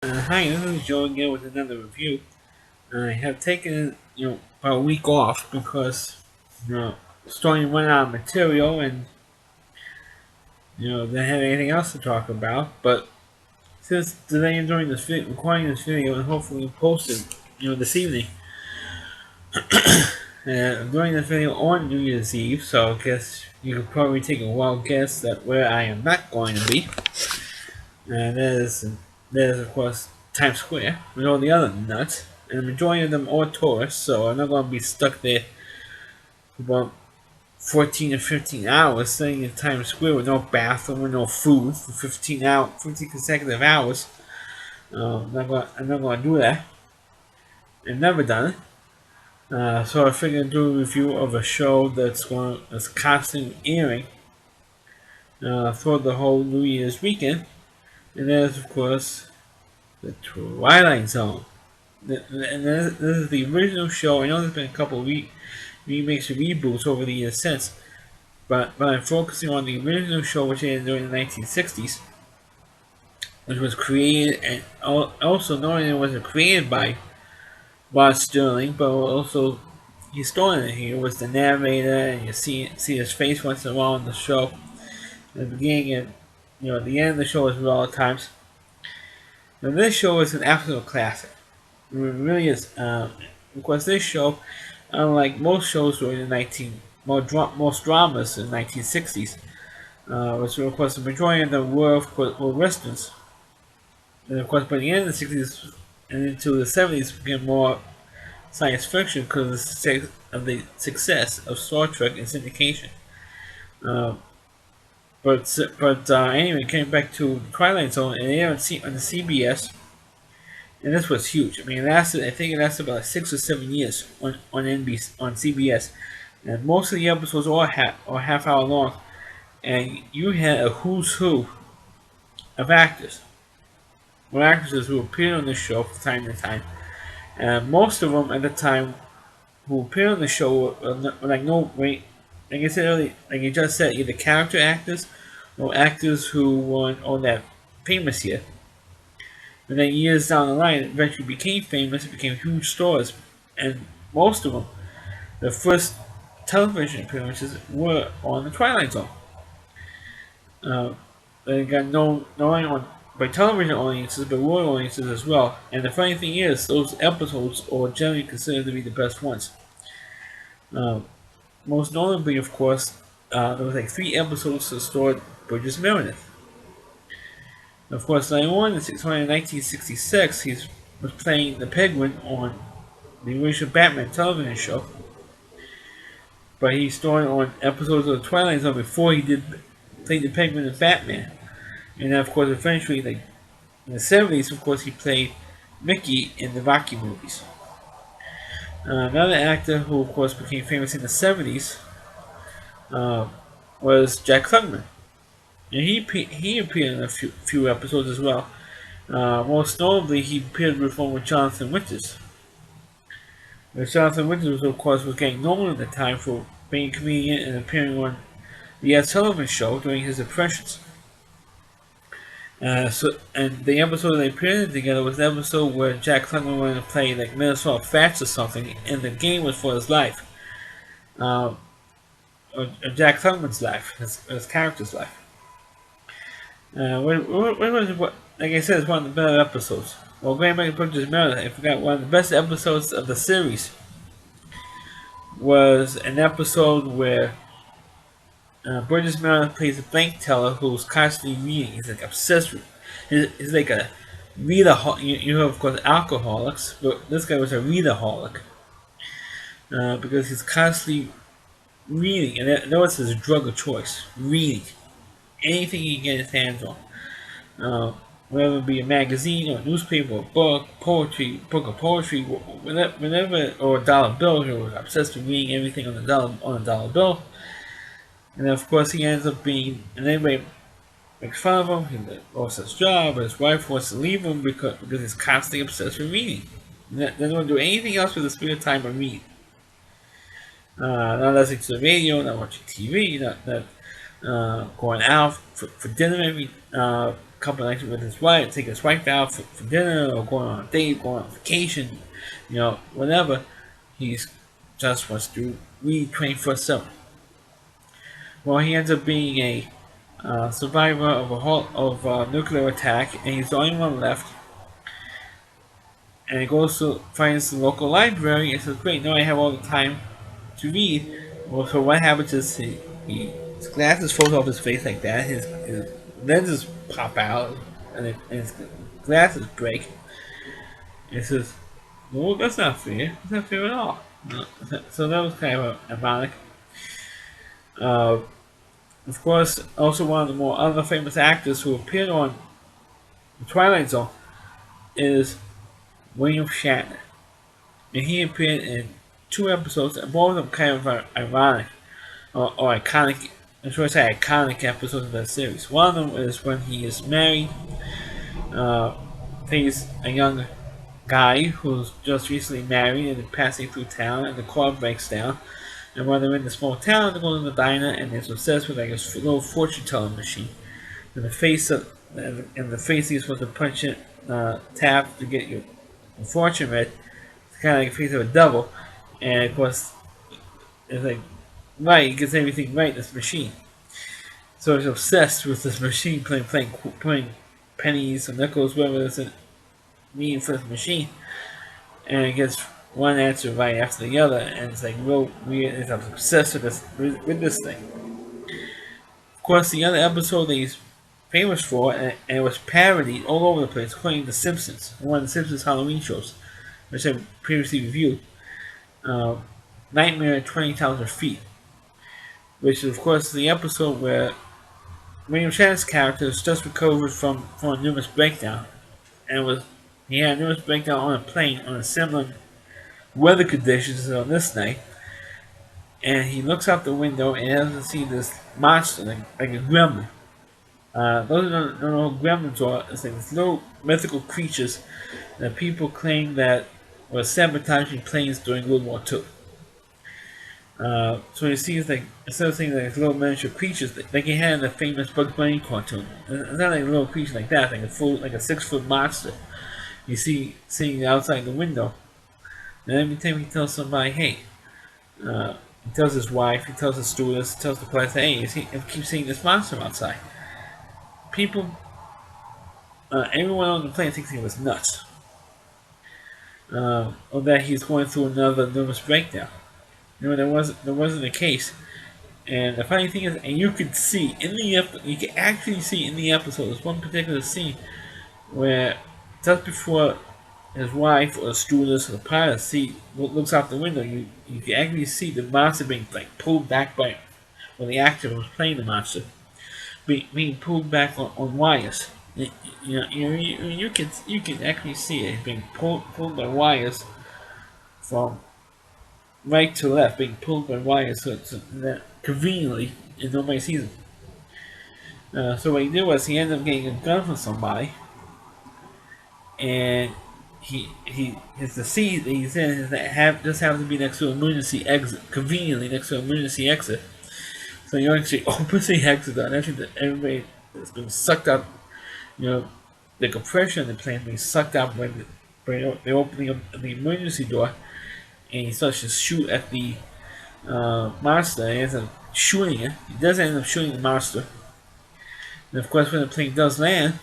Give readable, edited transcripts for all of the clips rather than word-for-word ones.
Hi, this is Joe again with another review. I have taken, about a week off because, starting to run out of material and, didn't have anything else to talk about. But since today I'm doing recording this video and hopefully post it, this evening. I'm doing this video on New Year's Eve, so I guess you could probably take a wild guess at where I am not going to be. And that is of course Times Square with all the other nuts. And the majority of them are tourists, so I'm not going to be stuck there for about 14 or 15 hours sitting in Times Square with no bathroom, with no food for 15 consecutive hours. I'm not going to do that. I've never done it. So I figured I'd do a review of a show that's constantly airing for the whole New Year's weekend, and that is of course the Twilight Zone. And this is the original show. I know there's been a couple of remakes and reboots over the years since, but I'm focusing on the original show, which ended during the 1960s, which was created and also not only was it created by Rod Sterling, but also he starred in it. He was the narrator, and you see his face once in a while in the show. At the beginning and at the end of the show as well at times. Now this show is an absolute classic. It really is. Of course, this show, unlike most shows during the most dramas in the 1960s, which of course the majority of them were westerns, and of course by the end of the 60s and into the 70s became more science fiction because of the success of Star Trek and syndication. Uh, but anyway, came back to Twilight Zone and aired on the CBS, and this was huge. I mean, I think it lasted about 6 or 7 years on CBS, and most of the episodes are half hour long, and you had a who's who of actors or actresses who appeared on the show from time to time, and most of them at the time who appeared on the show were like no wait, like I said earlier, like you just said, either character actors or actors who weren't all that famous yet. And then years down the line, eventually became famous, became huge stars, and most of them, their first television appearances were on the Twilight Zone. Uh, they got known not only by television audiences, but world audiences as well. And the funny thing is, those episodes are generally considered to be the best ones. Uh, Most notably, of course, there was like 3 episodes that starred Burgess Meredith. Of course, later on in 1966, he was playing the Penguin on the original Batman television show, but he starred on episodes of the Twilight Zone before he did play the Penguin in Batman. And then, of course, eventually, like in the 70s, of course, he played Mickey in the Rocky movies. Another actor who, of course, became famous in the 70s uh, was Jack Klugman. And he appeared in a few episodes as well. Most notably, he appeared with one with Jonathan Winters. Jonathan Winters, of course, was getting known at the time for being a comedian and appearing on the Ed Sullivan Show during his impressions. And the episode they appeared together was the episode where Jack Klugman wanted to play like Minnesota Fats or something, and the game was for his life, uh, or Jack Klugman's life, his character's life. Like I said, it's one of the better episodes. Well, Grand Making Pictures Meredith, I forgot one of the best episodes of the series was an episode where Burgess Meredith plays a bank teller who's constantly reading. He's like obsessed with. He's like a reader. You know, of course, alcoholics, but this guy was a readaholic because he's constantly reading, and that was his drug of choice. Reading anything he can get his hands on. Whether it be a magazine or a newspaper or a book, book of poetry, whenever, or a dollar bill. He was obsessed with reading everything on a dollar bill. And then, of course, he ends up being, and everybody makes fun of him. He lost his job, but his wife wants to leave him because he's constantly obsessed with reading. They don't do anything else with his spare time but read. Not listening to the radio, not watching TV, not going out for dinner couple nights with his wife, take his wife out for dinner or going on a date, going on vacation, whatever. He's just wants to read 24/7. Well, he ends up being a survivor of a nuclear attack, and he's the only one left. And he goes to finds the local library and says, "Great, now I have all the time to read." Well, so what happens is his glasses fall off his face like that. His lenses pop out, and his glasses break. And he says, "No, that's not fair. That's not fair at all." No. So that was kind of ironic. Uh, of course, also one of the more other famous actors who appeared on The Twilight Zone is William Shatner. And he appeared in 2 episodes, and both of them kind of ironic or iconic. I'm sure I say iconic episodes of that series. One of them is when he is married. He's a young guy who's just recently married and passing through town, and the car breaks down. And while they're in the small town, they go to the diner, and they're obsessed with like a little fortune telling machine. And the face he's supposed to punch it, tap to get your fortune read. It's kind of like a face of a devil, and of course, it's like right, he gets everything right in this machine. So he's obsessed with this machine, playing pennies or nickels, whatever it's mean for this machine, and it gets one answer right after the other, and it's like real weird. And I'm obsessed with this thing. Of course, the other episode that he's famous for, and it was parodied all over the place, including The Simpsons, one of the Simpsons Halloween shows, which I previously reviewed. Uh, Nightmare at 20,000 Feet, which is, of course, the episode where William Shatner's character is just recovered from a nervous breakdown, and he had a nervous breakdown on a plane on a similar weather conditions as on this night, and he looks out the window and he doesn't see this monster like a gremlin. Those don't know what gremlins are. It's like these little mythical creatures that people claim that were sabotaging planes during World War II. So you see, it's like instead of saying like little miniature creatures, like he had in the famous Bugs Bunny cartoon. It's not like a little creature like that, like a 6-foot monster. You see sitting outside the window, and every time he tells somebody, "Hey," he tells his wife, he tells the stewardess, he tells the pilot, "Hey, I keep seeing this monster outside." People, everyone on the plane thinks he was nuts, or that he's going through another nervous breakdown. There wasn't the case. And the funny thing is, and you can actually see in the episode, there's one particular scene where just before his wife or the stewardess or the pilot looks out the window, you can actually see the monster being like pulled back the actor who was playing the monster, being pulled back on wires. You can actually see it being pulled by wires from right to left, being pulled by wires so that conveniently and nobody sees him. So what he did was he ended up getting a gun from somebody, and the seat that he's in just happens to be next to an emergency exit, conveniently next to an emergency exit. So you actually opens the exit door, and actually everybody has been sucked up. The compression of the plane being sucked up by the opening of the emergency door, and he starts to shoot at the monster. And he ends up shooting it. He does end up shooting the monster. And of course, when the plane does land,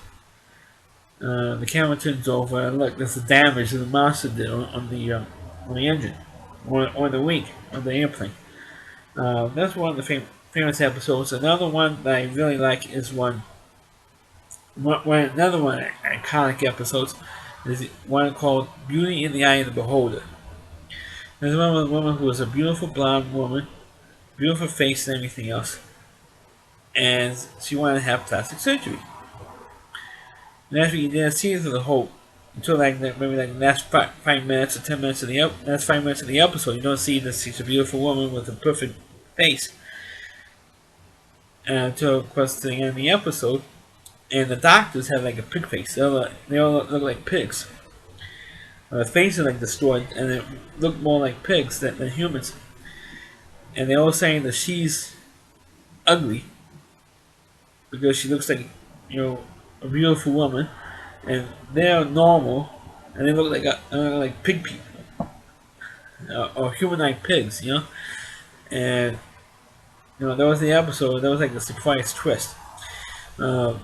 the camera turns over and look, there's the damage that the monster did on the engine, or the wing of the airplane. That's one of the famous episodes. Another one that I really like is another one iconic episodes is one called "Beauty in the Eye of the Beholder." There's one woman who was a beautiful blonde woman, beautiful face and everything else, and she wanted to have plastic surgery. And after you didn't see it through the whole until maybe the last 5 minutes or 10 minutes of the last 5 minutes of the episode, you don't see that she's a beautiful woman with a perfect face. Until of course the end of the episode, and the doctors have like a pig face. They all look like pigs. Their faces are like distorted, and they look more like pigs than humans. And they're all saying that she's ugly because she looks like a beautiful woman, and they're normal, and they look like like pig people or humanoid pigs, you know. And there was the episode. There was like the surprise twist. Uh,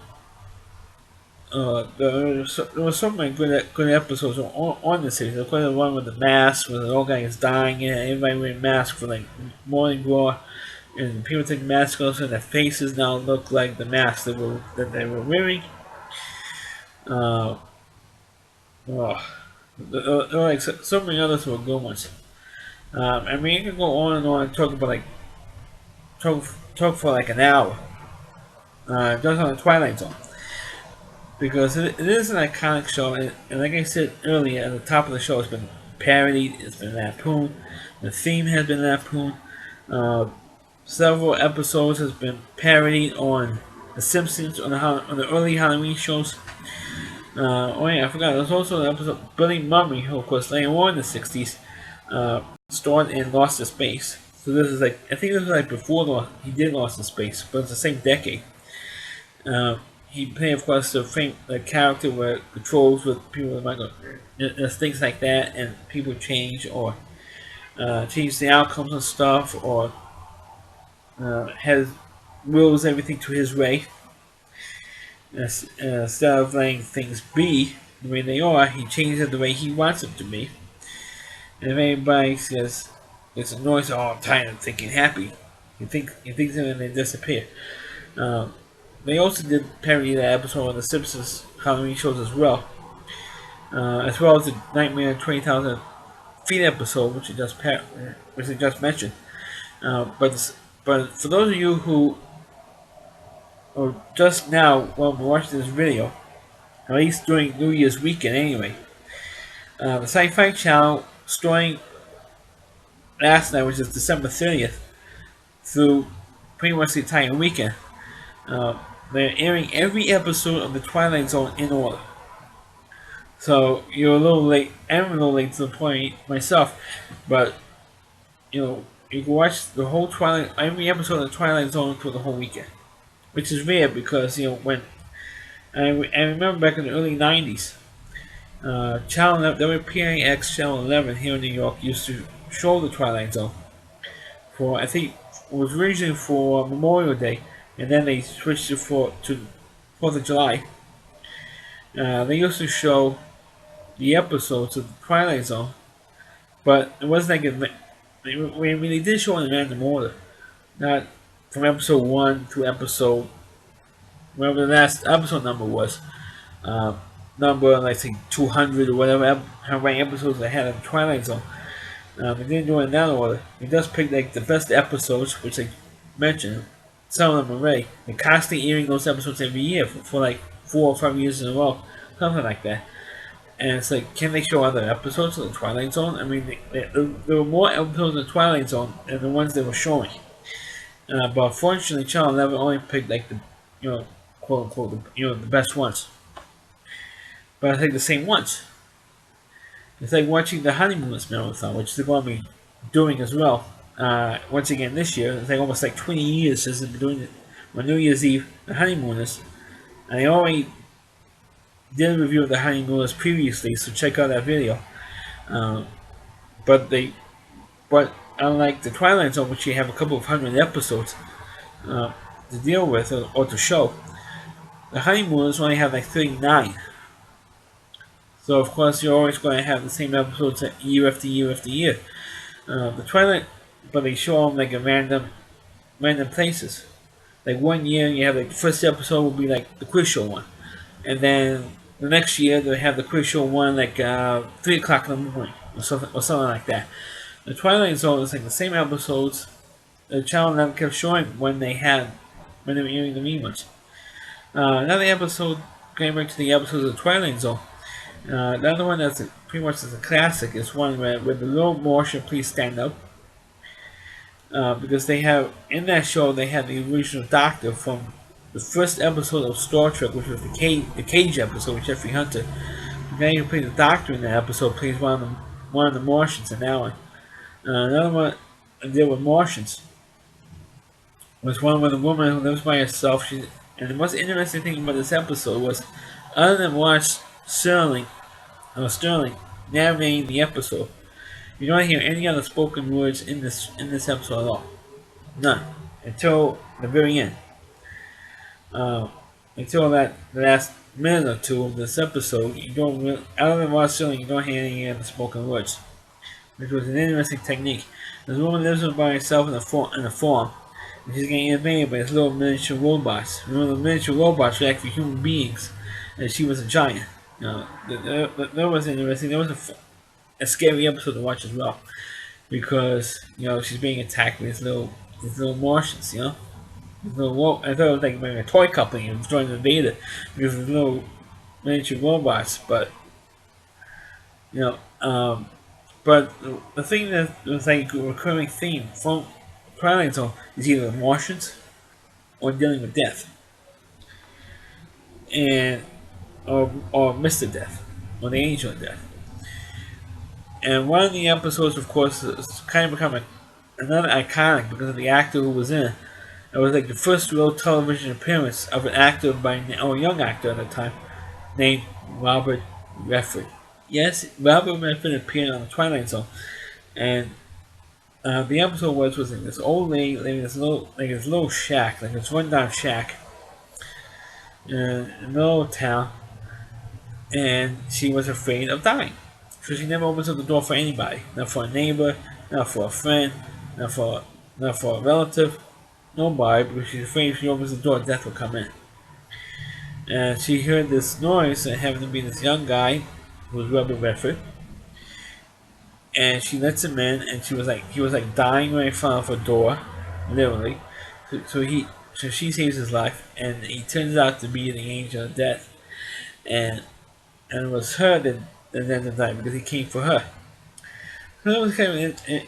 there was so many good episodes on the series. Of course, the one with the mask, where the old guy is dying, and everybody wearing masks for like morning glory, and people take masks off, and their faces now look like the masks that they were wearing. Uh, oh, there were like so many others were good ones. I mean, you can go on and on and talk about like talk talk for like an hour, just on the Twilight Zone. Because it is an iconic show, and like I said earlier, at the top of the show, it's been parodied, it's been lampooned, the theme has been lampooned. Uh, Several episodes has been parodied on The Simpsons, on the early Halloween shows. Oh yeah, I forgot. There was also an episode Billy Murray, who of course later on in the '60s, starred in Lost in Space. So this is like I think this was like before he did Lost in Space, but it's the same decade. Uh, he played, of course, the character where controls with people that might go, things like that, and people change or change the outcomes and stuff, or has wills everything to his way. Instead of letting things be the way they are, he changes it the way he wants them to be. And if anybody says it's a noise all the time and thinking happy, he thinks them and they disappear. Um, they also did parody that episode on the Simpsons Halloween shows as well as the Nightmare on 20,000 Feet episode, which I just mentioned. But for those of you who are just now while watching this video, at least during New Year's weekend anyway, the Sci-Fi Channel starting last night, which is December 30th, through pretty much the entire weekend. Uh, they're airing every episode of the Twilight Zone in order. So you're a little late. I'm a little late to the point myself, but you can watch the whole every episode of the Twilight Zone for the whole weekend, which is rare because when I remember back in the early '90s, Channel 11, WPIX Channel 11 here in New York used to show the Twilight Zone for I think it was originally for Memorial Day, and then they switched it to 4th of July. They used to show the episodes of the Twilight Zone, but it wasn't like they did show in random order, not from episode 1 to episode whatever the last episode number was, number like say 200 or whatever, how many episodes they had of the Twilight Zone. They didn't do it in that order. They just picked like the best episodes, which I mentioned. Some of them already. They're constantly airing those episodes every year for like 4 or 5 years in a row, something like that. And it's like, can they show other episodes of the Twilight Zone? I mean, there were more episodes of the Twilight Zone than the ones they were showing. But unfortunately, Channel 11 only picked like the, quote unquote, the best ones. But I think the same ones. It's like watching the Honeymooners Marathon, which they're going to be doing as well. Once again this year, it's like almost like 20 years since they've been doing it. On New Year's Eve, the Honeymooners. And they already did a review of the Honeymooners previously, so check out that video. Um, but unlike the Twilight Zone, which you have a couple of hundred episodes to deal with or to show, the Honeymooners only have like 39. So of course you're always going to have the same episodes year after year after year. The Twilight, but they show them like in random places. Like one year you have like the first episode will be like the quiz show one, and then the next year they have the quiz show one like 3 o'clock in the morning or something like that. The Twilight Zone is like the same episodes. The channel never kept showing when they were airing the reruns. Another episode, going back to the episodes of the Twilight Zone. The other one that's pretty much is a classic is one where the little Martian please stand up. Because they have in that show they had the original Doctor from the first episode of Star Trek, which was the Cage episode with Jeffrey Hunter. The guy who played the Doctor in that episode plays one of the Martians in that one. Another one I did with Martians was one with a woman who lives by herself. And the most interesting thing about this episode was, other than Watch Sterling narrating the episode, you don't hear any other spoken words in this episode at all. None until the very end. Uh, until that the last minute or two of this episode, you don't really, other than Watch Sterling, you don't hear any other spoken words, which was an interesting technique. This woman lives by herself in a farm, and she's getting invaded by these little miniature robots. Remember, the miniature robots were actually human beings, and she was a giant. You know, that was interesting. That was a scary episode to watch as well, because she's being attacked by these little Martians. I thought it was like maybe a toy company and was trying to invade it because of little miniature robots, but you know. But the thing that was like a recurring theme from Twilight Zone is either the Martians or dealing with death, and or Mr. Death, or the Angel of Death. And one of the episodes, of course, has kind of become another iconic because of the actor who was in it. It was like the first real television appearance of an actor or a young actor at the time, named Robert Redford. Yes, Robert Redford appeared on the Twilight Zone, and the episode was like this old lady living in this little shack, like this rundown shack in the middle of town, and she was afraid of dying. So she never opens up the door for anybody, not for a neighbor, not for a friend, not for a relative, nobody, because she's afraid if she opens the door, death will come in. And she heard this noise, and happened to be this young guy, who was Robert Redford, and she lets him in, and he was like dying right in front of her door, literally. So she saves his life, and he turns out to be the angel of death, and it was her that ended the night because he came for her. So it was kind of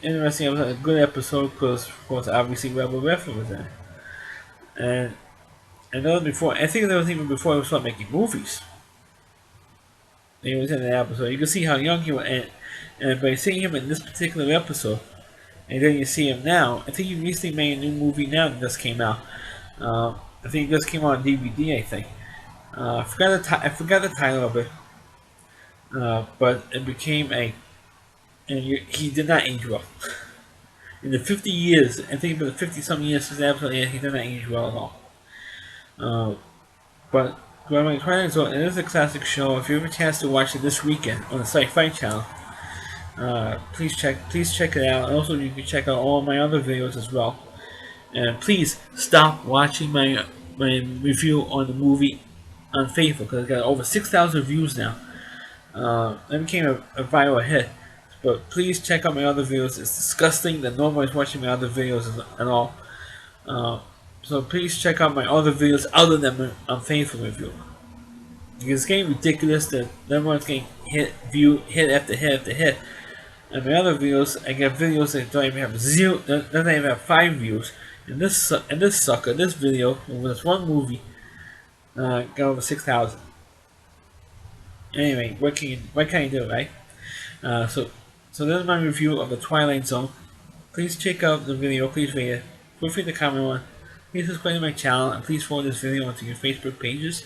interesting. It was a good episode because, of course, obviously Robert Redford was in it, and that was before. I think that was even before he was started making movies. He was in that episode. You can see how young he was, and by seeing him in this particular episode, and then you see him now. I think he recently made a new movie now that just came out. I think it just came out on DVD. I think. I forgot the title of it, but it became he did not age well. In the 50 years, I think about the 50 some years since the episode, he did not age well at all. But Twilight Zone, it is a classic show. If you have a chance to watch it this weekend on the Sci-Fi Channel, please check it out. And also, you can check out all my other videos as well. And please stop watching my review on the movie Unfaithful because it got over 6,000 views now. It became a viral hit. But please check out my other videos. It's disgusting that nobody's watching my other videos at all. So please check out my other videos other than my Unfaithful review. Because it's getting ridiculous that everyone's getting hit after hit after hit. And my other videos, I get videos that don't even have don't even have 5 views. And this sucker, this video, with this one movie, got over 6,000. Anyway, what can you do, right? So this is my review of the Twilight Zone. Please check out the video. Please rate it. Feel free to comment on. Please subscribe to my channel and please forward this video onto your Facebook pages.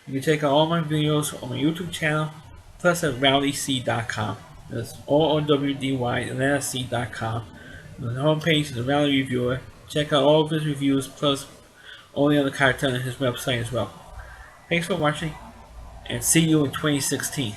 You can check out all my videos on my YouTube channel, plus at rowdyc.com. That's OOWDY and then C.com. On the homepage is the Rowdy Reviewer. Check out all of his reviews plus all the other content on his website as well. Thanks for watching and see you in 2016.